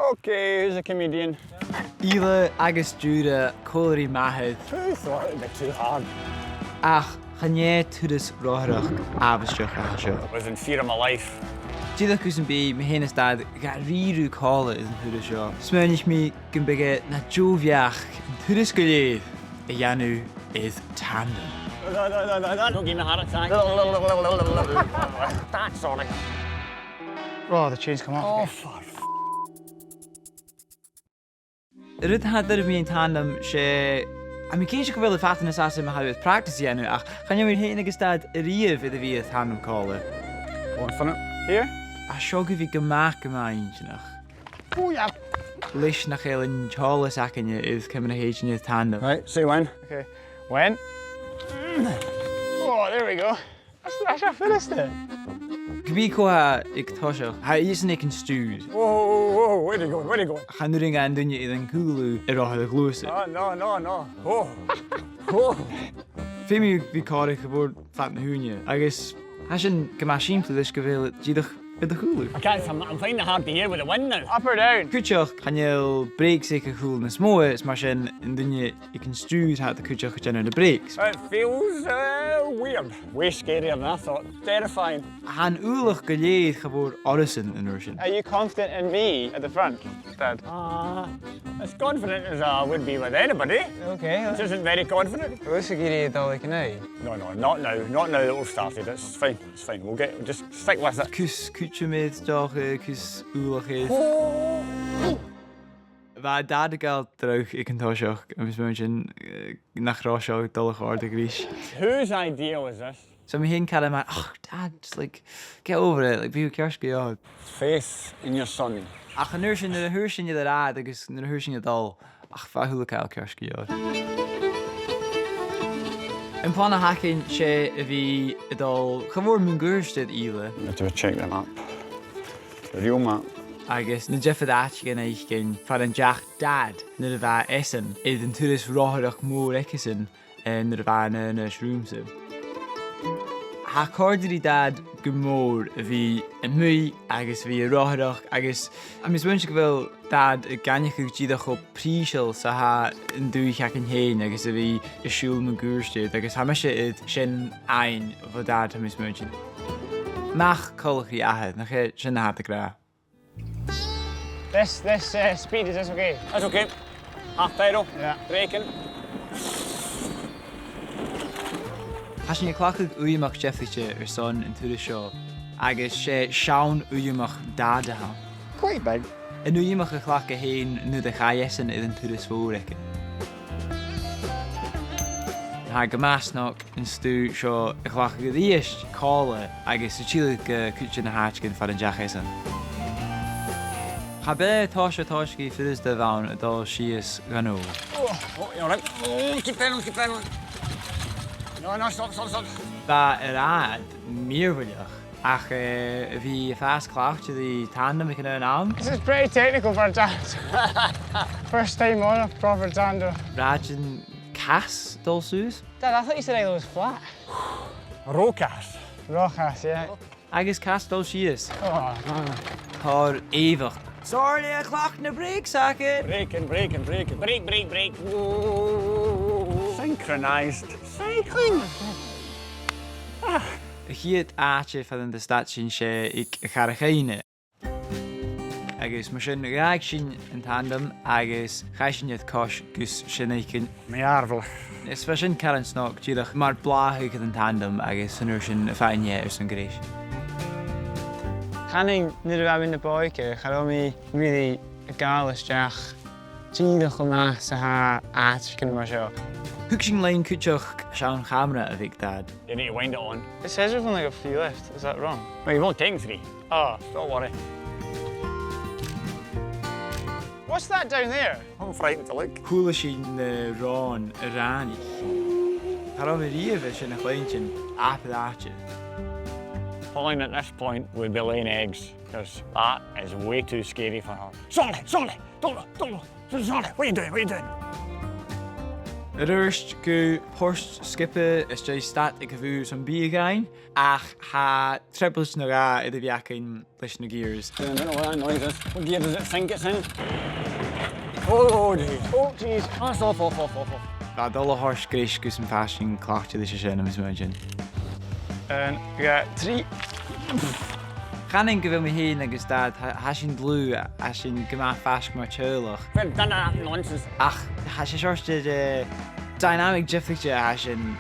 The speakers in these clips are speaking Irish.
Okay, who's a comedian? Islay agus Jura cóirí maithid. Who thought it'd be too hard? Ach, chané tudas Ro-ràdh abhasteach a seo. I was in fear of my life. Díadach gus an bí me héana stad ga ríú cála is an tudas seo. Smearnis mi gan bige na dúbheach an tudas Sgùrr a dhéanú is tandem. Don't give me a heart attack. That's sorry. Oh, the chain's come off. Oh, for Rud hadar mi an tandem sé... A mi cén se go bhfuil fatan na sasa ma hawyd practice dhéanú ach chan mi héana agus stad riamh idir bhí a tandem cála. Going for it. Here? A seo go bhí gymach gymaintinach. Oh, yeah. Leis nach chael yn chalas acanya is cymryd héid yn tandem. Right, say when. Okay. When? Oh, there we go. That's our finished it. Gwy coha ag tosioch, ha is yn yn stúd. Whoa, where are you going? Where are you going? Chan nuring an dunya idd yn cwlw yr oedd y glwys. No. Oh. Fe mi fi corich y bod fat na hwnia. Agus, has yn gyma siimple ddys gyfeil ddydych bydd y cwlw. I can't, I'm finding it hard to hear with the wind now. Up or down? Cwtioch, chan yl breaks eich y cwlw na smoe, is mar sy'n yn dunya ic yn stúd hat y cwtioch y general the breaks. It feels weird. Way scarier than I thought. Terrifying. Han úlach gyleid chabod orison yn rwysyn. Are you confident in me at the front, Dad? As confident as I would be with anybody. Okay. This isn't very confident. What's the gear dog like now? No, not now. Not now that we've started. It's fine. We'll just stick with it. Cws cwtio doch, cws úlach is. Fa dad y gael drawch i cyntosioch, a mis mewn sy'n nach rosioch dolach o'r grís. Whose idea was this? So mi hyn cael yma, oh dad, just like, get over it, like, byw cersgu o. Faith in your son. Ach, yn hwrsyn i ddad, agos yn hwrsyn i dol, ach, fa hwla cael cersgu o. Yn plan a hacyn sé y fi y dol, chafwr mwyn gwrstyd Islay. Let's check the map. The real map. Agus na jeffad Àite gan eich gan fad an deach dad na dy fa esan idd yn turis Ro-ràdh môr ecysyn na dy fa na shrúmsa. Ha cordir I dad gymór y fi yn mwy agus fi Ro-ràdh agus a mis mwyn sy'n gyfel dad y ganach ag gydach o prísil sa ha yn dwych ac yn hyn agus y fi y siwl mewn gwrstyd agus ha mysio yd sy'n ein fo dad ha mis mwyn sy'n. Mach colach I ahed, na che sy'n na had y gra. This speed, is this okay? That's okay. Half pedal. Yeah. Braking. Has ni clachig uymach Jeffreyche son yn tudur sio, agus sé siawn uymach dad a ha. Quite big. Yn uymach y clach a hyn nid a chaiesyn idd yn tudur sfwr ecyn. Ha gymasnog yn stw sio y clach a gyddiest cola agus y chilig cwtio na hach gyn fad yn jachesyn. Ha be tosio tosgi ffyrus dy fawn y dol sias ganw. Oh, you're right. Oh, keep pedaling. No, stop. Ba ad mirfwyliach. Ach fi fast clach to the tandem ik yn yn am. This is pretty technical for a dad. First time on a proper tandem. Rajin cas dol sŵs. Dad, I thought you said Islay was flat. Rocas. Rocas, yeah. Agus cas dol sias. Oh, Cor eifach. Sorry, a clach na break socket. Braking. Break. Whoa. Synchronized. Cycling. Hiet Àite fad yn dy stad sy'n sé ik charachaine. Agus mae sy'n rhaid sy'n yn tandem agus chai sy'n ydd cos gys sy'n eicyn. Mhachair. Is fa sy'n cael yn snog tydach mae'r blah ychydig yn tandem agus sy'n sy'n ffain ie ys yn gris. Channing nid o yn y boi ge, charo mi really gael ysdiach. Tydach yma sa ha Àite cyn yma sio. Hwg sy'n lein cwtioch siawn chamra y fig dad. You need to wind it on. It says we've only got 3 left, is that wrong? Well, you've only taken 3. Oh. Don't worry. What's that down there? I'm frightened to look. Hwla sy'n rôn y rani. Charo mi rif sy'n chlein sy'n apad Àite. Pauline at this point would be laying eggs, because that is way too scary for her. Sorry! Don't! Sorry! What are you doing? Rúirst go post skippe is dé stat ag bhú san bíagain ach ha trebbles na rá I bheacinn leis na gears. I don't know what that noise is. What gear does it think it's in? Oh, jeez. Oh, jeez. Oh, it's off. Tá dul thir scréis gus an fashion clochte lei sin am ismuin. We got 3. Chaning go bhfuil mi héin agus dad ha sin blú a sin gomá fasc mar teolach. We've done that nonsense. Ach, ha sé seirste de dynamic jiffigte ha sin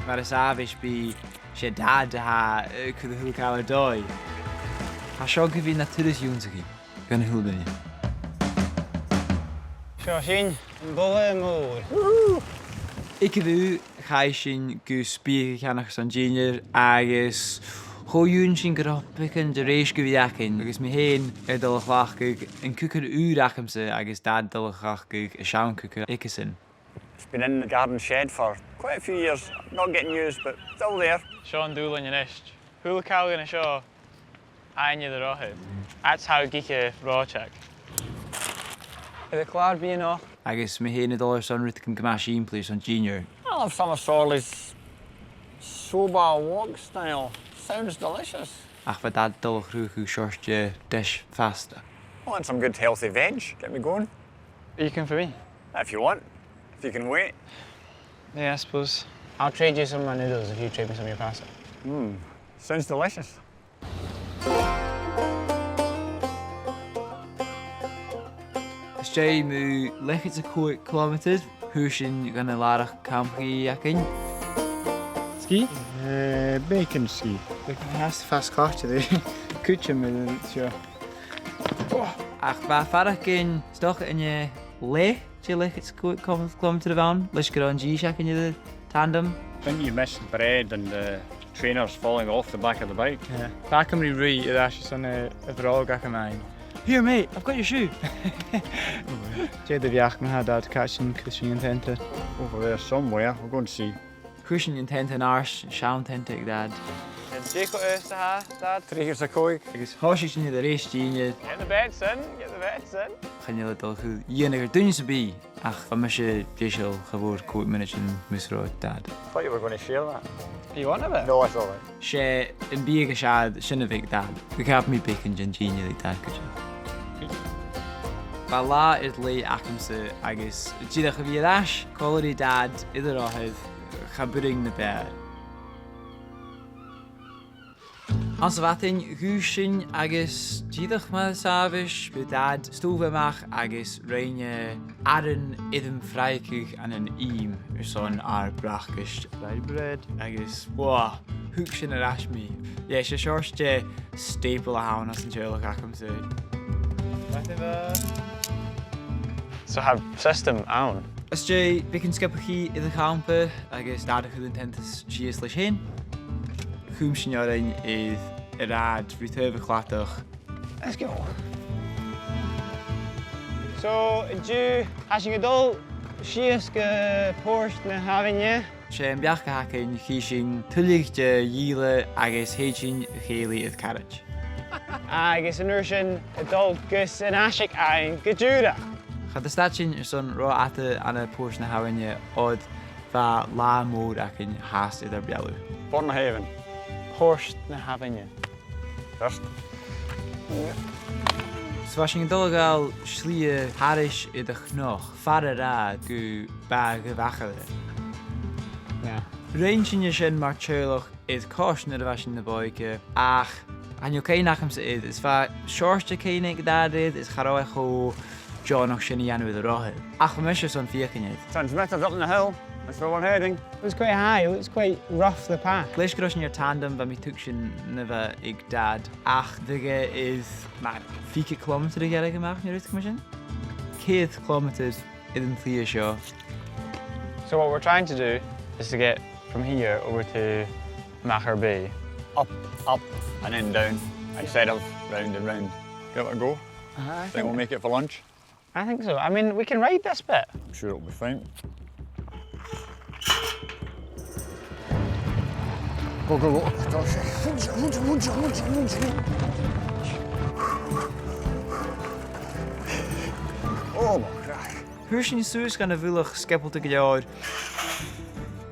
mar is ábhis bí sé dad ha chud a thuúcáil dói. Ha seo go bhí na turas dúnsaí gan na thuúdaine. Seo sin an bula mór. Ice bhú chai sin go spí cheannach san junior agus choún sin go picin de rééis go bhíacinn agus mi héin dulachhlach go an cucur úrachamsa agus dad dulachach go I sean cucur icesin. It's been in the garden shed for quite a few years. Not getting used, but still there. Sean dúlan in ist. Thula cáil na seo aine de Ro-ràdh. That's how Cìche Fhraoich. Is it clár bí nach? Agus mi héin dul san rithcin gomas implí san junior. I love Somhairle's soba wok style. Sounds delicious. Ach fa dad dulach rúchú seirte dish fasta. I want some good healthy veg. Get me going. You can for me? If you want. If you can wait. Yeah, I suppose. I'll trade you some of my noodles if you trade me some of your pasta. Sounds delicious. Is dé mú lechit a 4 kilometers hú sin gan na lárach campaidh. Ski? Bacon ski. Bacon has fast clochte there. Cìche me seo. Ach ba farach gin stoch in je le sé lechit 4 kilometers bhain leis go an Cìche in je tandem. When you miss the bread and the trainers falling off the back of the bike. Yeah. Back in my route, it actually son a bhrál gach mine. Here mate, I've got your shoe. Jay the bheag me had that catching Cìche and teanta. Over there somewhere, we'll go and see. Cushion in tent and arse, sean tentic dad. Jay got us to ha, Dad. 3 years a coig. Agus hoisiich in de rééis tíine Get the bed, son. Get the bed, son. chanile dul chu dhéanaar duine sa bí ach fa me sé déisiil chabhór 4 minutes in musrá dad. I thought you were going to share that. You want a bit? No, I thought it. Sé in bí a sead sinna bhéh dad. Go ceap mí bacon gin tíine lí dad go sin. Ba lá is lé achamsa agus tíadach a bhí leis, cóirí dad idir áthibh chaburing na bear. An sa bhatain húsin agus tíadach me sábhis bu dad stòbha agus réine aran idm Fhraoich an an im son ar brachgist bread agus wow, húg sin a rasmi. Yeah, sé seirste staple a hawn as an teolach achamsa. So have system own. As dé bhícinn scipaí I campaidh agus dad a chuúin tentas síos leis sin. Chúm sin árainn iad I rád rúthebh chláteach. Let's go. So, you has you dul síos go Portnahaven? sé an beach go hacinn chi sin tuigh de díle agus héitin chéalaí iad carriage. Agus an sin a dul gus an asig ein go Diùra. Chad sta sin son Ro-ràdh anna Portnahaven ód bha lá mór acinn háas idir bealú. Portnahaven. Portnahaven. First. So bha sin dulgáil Slighe háris I de chnoch, far a rád go Bagh a bhachaile. Yeah. Réin sin sin mar teolach is cóisna a bheit sin na bóige ach an cé nachamsa iad is bheit seirte céine dáid is chará cho Johnach sin dhéanú a Ro-ràdh. Ach me se son fiacinnéid. Transmitted up on the hill. That's where we're heading. It was quite high, it was quite rough the path. Leis go sin ar tandem bheit mi tuig sin na bheith ag dad ach duige is mar 5 kilometr a gearag amach ní ruit sin? 100 kilometers I an tlia seo. So what we're trying to do is to get from here over to Machair Bay. Up, and then down. Instead of round and round. Give it a go. I Think we'll make it for lunch. think so. I mean, we can ride this bit. I'm sure it'll be fine. Go, go, go. Oh my God. Húsin sús gan a bhuilach scepalta go leor.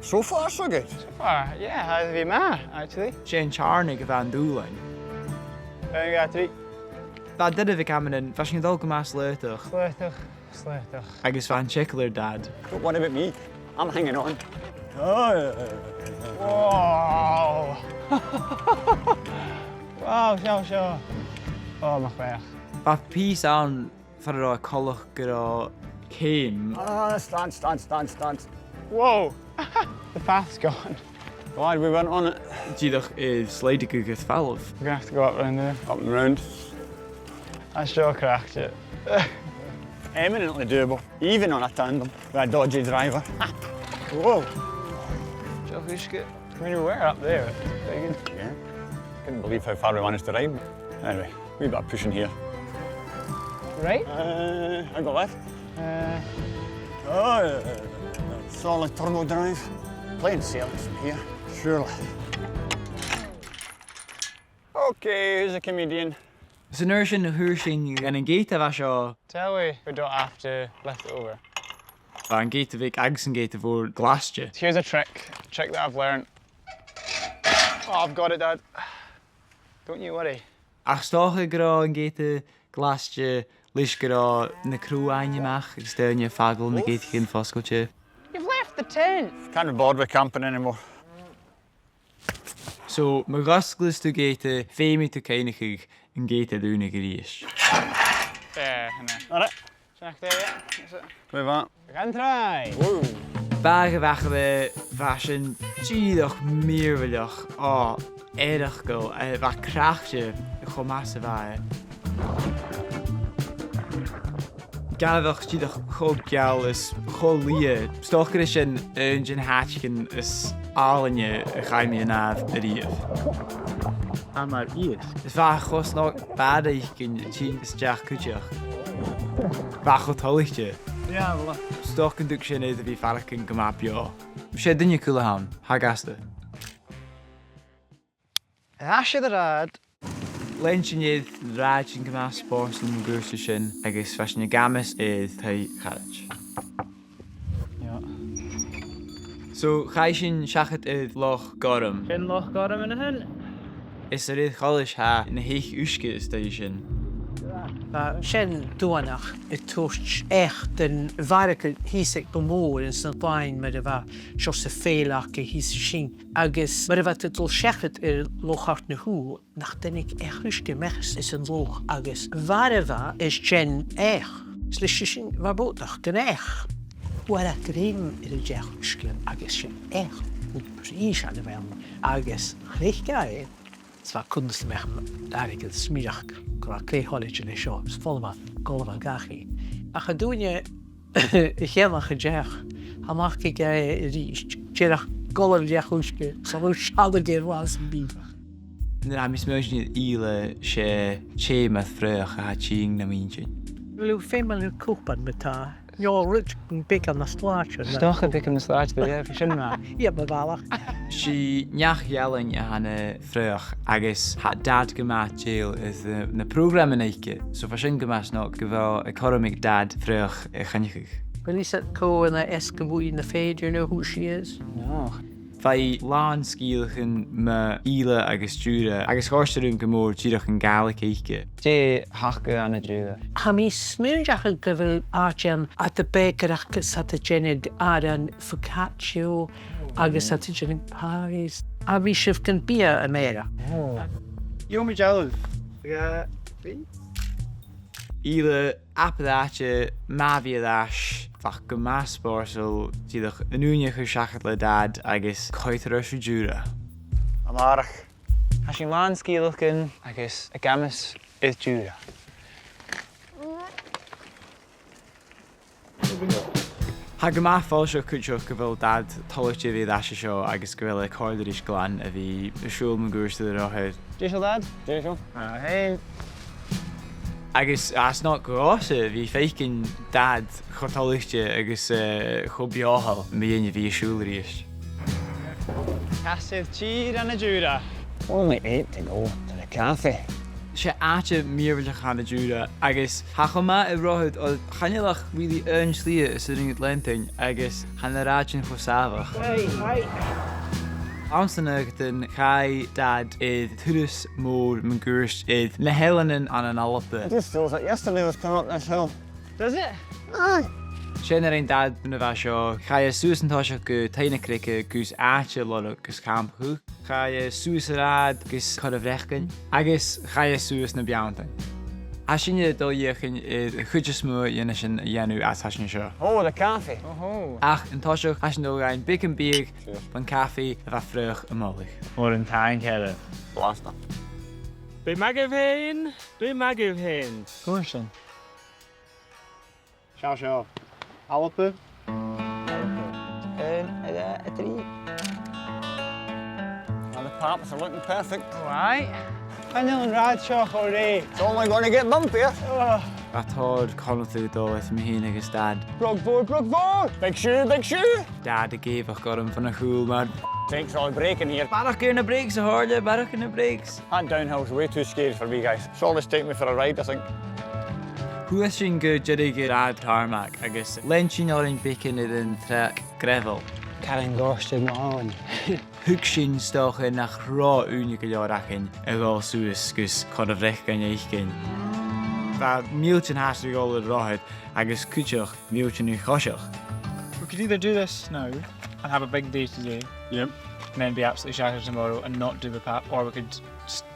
So far, so good. So far, yeah, how have you met, actually? Sé an charna go bhean dúlain. There you go, three. Tá duine bh camanan, bheis sin dul go más leitach. Slighe. Agus bhean checkler dad. Don't worry about me. I'm hanging on. Whoa! Wow, sure. Oh, Machair. Ba pís an farrá colach go Ceum. Stand. Whoa! The path's gone. Glad we went on it. Díadach is Slighe go go fellh. We're gonna have to go up round there. Up and round. That's còcaireachd. Eminently doable, even on a tandem with a dodgy driver. Whoa! Cìche. I mean, we were up there. Yeah. Couldn't believe how far we managed to ride. Anyway, we got pushing here. Right? I go left. Solid turbo drive. Plain sailing from here, surely. Okay, who's a comedian? Sa nuair sin na thuair sin gan an géit a bheit seo, Tell we don't have to lift it over. ba an géit a bheith agus an géit a bhór glasiste. Here's a trick that I've learned. Oh, I've got it, Dad. Don't you worry. Ach stácha go rá an géit a glasiste leis go rá na crúáine amach agus daine fagil na géit chin foscailte. You've left the tent. Can't be bothered with camping anymore. So, mar gasglas tú géit a féimi tú céinechig an géit a dúna go ríis. There, hynna. Alright, Check there, yeah. That's it. move on. We can try. Whoa. Bagh a bhecha bheit sin tíadach míormhaileach á éireach go a bheith creachte chomh meas a bheith. Galbhach tíadach chomh geall is chomh lia. Stochar sin an gin háitcin is álainne a chaimí a nábh a riamh. And my ears. Is bheith chos ná bad a cin tí is deach cúteach. Bheith chu tolachte. Yeah, well, Stoch an dúg sin éad a bhí farcin go map beá. Sé duine coolla hán, ha gasta. Ashe the rad. Lein sin iad ráid sin go más spórs an gúrsa sin agus feis na gamas iad tá charit. Yeah. So chai sin seachad iad loch gorum. Chin loch got him in a hin. Is ar iad cholis ha na héich úsce is da sin. Sin dúanach I tuairt den bharaiceil híosaigh go mór in san bhain mar a bheith seo sa féilech I híos sin. Agus mar a bheith dul seachad lochart na hú, nach dennig uisce mechas is an loch agus bharah is sin Slís sin bhar bótach gan War a gréim a deach uisce agus sin Prís an a bheith agus chréichgeir. Sva kunst mech daarig het smiddag qua kleeholletje in shop. Volle golf van gachi. A gedoenje helemaal gejag. Ha mag ik riest. Tjera golf jachuske. Zo schade keer was bief. Na mis meis ní ile sé Ceum Fhraoich a tíing na míse. Lu fémal kopan met ta. Jo rut big an na slaatje. Stoch heb ik hem de slaatje bij je zin maar. Ja, bevallig. Si neachheallainn a hanna Fhraoich agus ha dad go maith jail is na programme éice, so fa sin go maith ná go bhfuil a choramig dad Fhraoich a chanechuig. When he said co and the escabouille in the fade, you know who she is? No. Fai lán scíalachan me Islay agus Jura agus chóirsteún go mór tíadach an Gaelic éice. Jay hakke aan het Jura. Ha mi smúndeach a gyfil artian at the bakerachas at the genid aran focaccio agus at the genid Paris. A mi sif gan bia a mera. Jo me jealous. Islay Appalache Maviadash fach go más spórsal tíadach an úine chu seachad le dad agus còcaireachd Jura. Amarach. Als je laanskielken, agus a gamis is Jura. Ha go maith fáil seo cúteach go bhfuil dad toirte bhí eise seo agus go bhfuil cóidiris glan a bhí siúil mo gúirsta a ráthid. Jay dad? There you go. Hey. Agus as ná gorása bhí fécinn dad chotáiste agus chobeáhall mé bhí siúlaríist. Cassid cheer aan het Jura. Only 8 to go to the cafe. sé áte míorhailte chana Diùra agus chama I rothad ó chanealach rilí an Slighe is ring lentain agus chana ráidin fo sábhach. Amsanna den chai dad iad turas mór man gúrst iad na helanan an an Alba. It just feels like yesterday was coming up this hill. Does it? Aye. Sé ar ein dad na bheith seo, chai suasantá seo go taine crice gus áte lola gus campaidh, chai suas ràdh gus còcaireachd, agus chai suas na beanta. A sinne dul dhéochann I chuide smó dhéana sin dhéanú as haisne seo. Oh, the coffee. Oh. Ach an táiseach haisne dul gain bic an bíag ban caffí a bheith frech amálaigh. Or in time, Kevin. Blast it. Be magavhain, be magavhain. Go on, son. Seo. Alba. A tree. And the Paps are looking perfect. Right. I know Ro-ràdh seo already. It's only going to get bumpier. Atáir conú dul is mhíine agus dad. Brug board. Big shoe, big shoe. Dad a géfach got him fan a chúl mar. Tank's all breaking here. Barach gur na brakes a háirle, barach na brakes. That downhill's way too scary for me, guys. So let's take me for a ride, I think. Huas sin go jeidig go rad tarmac agus len sin áin bicin I den tre grevel. Karen Gorstead Mahon. Thug sin stocha nach rá únig go leorachinn a gáil suas gus còcaireachd gan éichcin. Ba míltin hasú gáil a ráthad agus cúteach míltinú choiseach. We could either do this now and have a big day today. Yep. And then be absolutely shattered tomorrow and not do the pap, or we could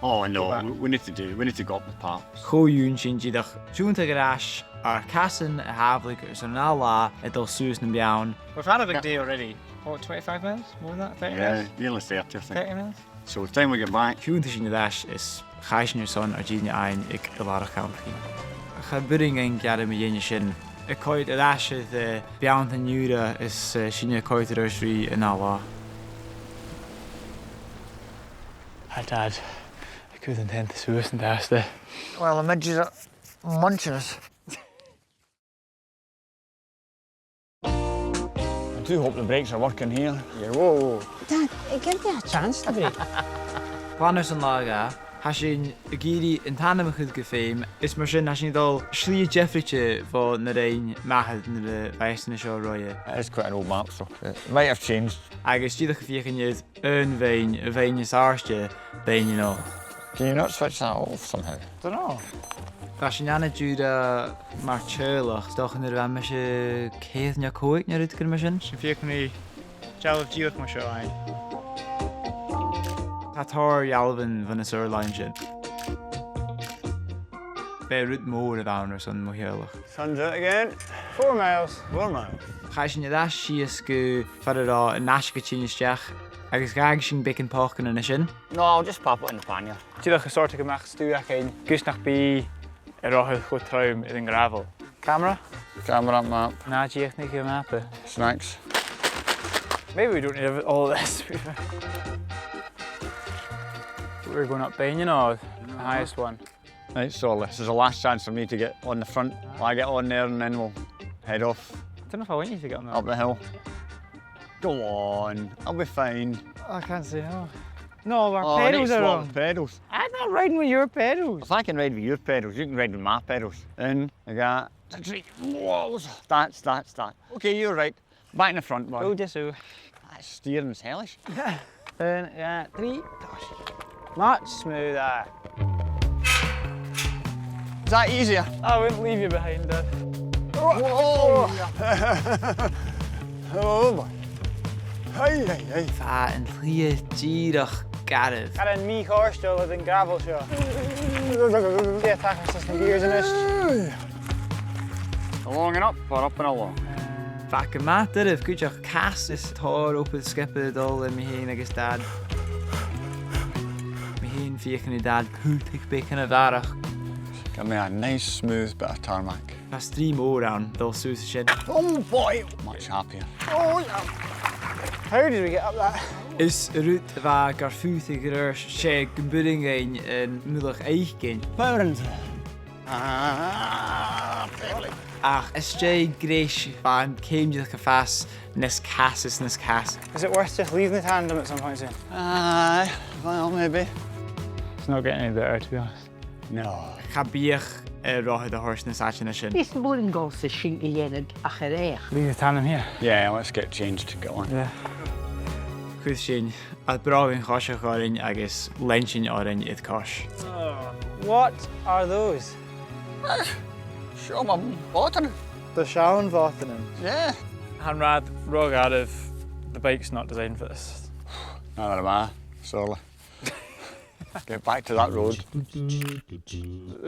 Oh no, back. we need to go up the Paps. Chóún sin díadach túnta garás ar casan a haflaigh gus an lá a dul suas na beann. We've had a big day already. What, 25 minutes? More than that? 30 minutes? Nearly 30, I think. 30 minutes? So it's time we get back. Túnta sin dáis is chaisnear son ar díine ein ag go lára campaigh. Cha buring an geada a dhéine sin. I coid a dáise de beant an Diùra is sinne coitar ar srí an lá. Hi, Dad. I couldn't intend to suas and daste. Well, the midges are munching us. I do hope the brakes are working here. Yeah, whoa. Dad, give me a chance to break. Planus an lága, ha sin a géirí an tanam chud go féim, is mar sin ha sin dul Slighe Jeffreyte fá na réin maichad na le bheisna seo roie. It is quite an old map, so it might have changed. Agus tíadach fiochan iad an bhéin a bhéin is áste bhéin nó. Can you not switch that off somehow? Dunno. Tá sin anna Diùra mar teirlach, stochan ar bheith me se céithne cóig na rúd gur mar sin. Sin fiachan chall of Diùra Machair ein. Tá tar Alban van is airline sin. Bé rúd mór a bhain ar san Mhachairlach. Sun's out again. 4 miles. 4 miles. Chai sin iad síos go farrá a nasca tíineisteach agus gaag sin bicin páchan na sin. No, I'll just pop it in the pannier. Tíadach a sorta go meach stúach ein. Gus nach bí a ráthad chu traum in gravel. Camera? Camera map. Na, díach ní go mappa. Snacks. Maybe we don't need all of this. We're going up Bain, you know, the highest one. Right, so this is the last chance for me to get on the front. I get on there and then we'll head off I don't know if I want you to get on that. up the hill. Go on, I'll be fine. I can't say no. No, our Oh, I need pedals to are swap wrong. the pedals. I'm not riding with your pedals. If I can ride with your pedals, you can ride with my pedals. And I got 3 walls. That's that. Okay, you're right. Back in the front, Oh, boy. just so. That steering's hellish. Then, yeah, 3. Much smoother. Is that easier? I wouldn't leave you behind, Dad. Whoa! Oh boy. Hey. Tá an Slighe díadach garibh. Got a meek horse still with a gravel show. See attacking system gears in this. Along and up, or up and along? Fa go matar if gúteach cas is tar opad skipa dul a mihín agus dad. Mihín fiochan I dad pútig bacon a bharach. Give me a nice smooth bit of tarmac. Tá stream óran dul suas sin. Oh boy! Much happier. Oh, yeah. How did we get up that? Is a rút a bheit gar fútig ar sé gomburing ein in múlach eichgin. Parents. Ah, fairly. Ach, is sé gréis fan céimdíach a fas nes cas is nes cas. Is it worth just leaving the tandem at some point soon? Well, maybe. It's not getting any better, to be honest. No. Campaidh Ro-ràdh a horse na sachin sin. Is mór an gás a sin I dhéanad a chaireachd. Leave the tandem here. Yeah, let's get changed, get on. Yeah. Cuid sin a bragin choise chorin agus lensin orin iad cois. What are those? Show my button. The Sean Votanen. Yeah. Ro-ràdh, Ro-ràdh, the bike's not designed for this. Neither am I, sorely. Get back to that road.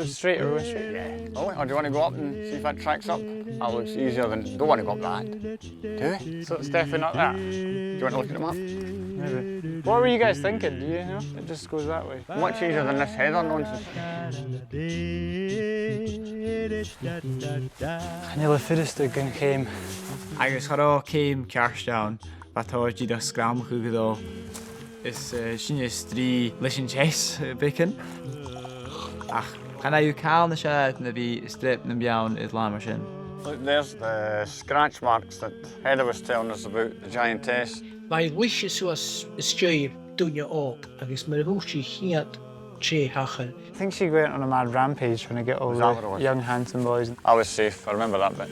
Straight or going straight? Yeah. Oh, or do you want to go up and see if that tracks up? That looks easier than... Don't want to go up that. Do we? So it's definitely not that. Do you want to look at the map? Maybe. What were you guys thinking? Do you know? It just goes that way. Much easier than this heather nonsense. Nearly finished the gun came. Agus chorá Ceum cearsteán batáidí do scram chugadó. Is sin is trí leis an chess bicin. Ach, chana yw cael na siad na bhí strip na beawn iad lamar sin. Look, there's the scratch marks that Heather was telling us about, the giantess. Mae wish is was stríomh dúine op agus mar húsí chiad sé hachal. I think she went on a mad rampage trying to get all Is that what it the was? young handsome boys. I was safe, I remember that bit.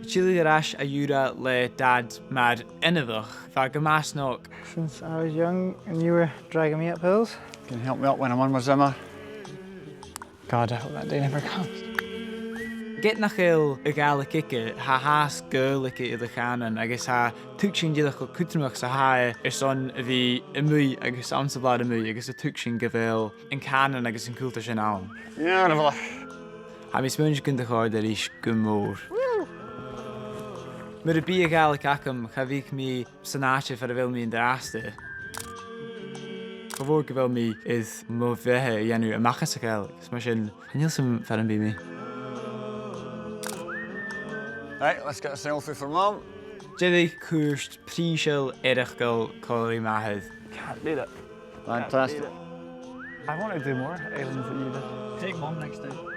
Islay Jura le dad mar inadach fa gamas nog. Since I was young and you were dragging me up hills. Can you help me up when I'm on my Zimmer? God, I hope that day never comes. Get nach il a gala kicke ha Sgùrr I canan agus ha tuicsing dieach go cutrimach sa hae son a bhí imú agus amsablad imú agus a tuicsing gavel in canan agus in culta sin an. Yeah, never. Ha mi smunge gun de chóir der is gumór. Mar a bí a gala cacam chavíc mi sanáte for a bhfuil mi in der aste. Gofór go bhfuil mi is mó bheitthe dhéanú a machchas a gael gus mar sin níl sam fer an bí mi. Right, let's get a selfie for Mum. Jedi cuairst príseil éireachgal choirí maithid. Can't do that. Fantastic. I want to do more islands that you did. Take Mum next time.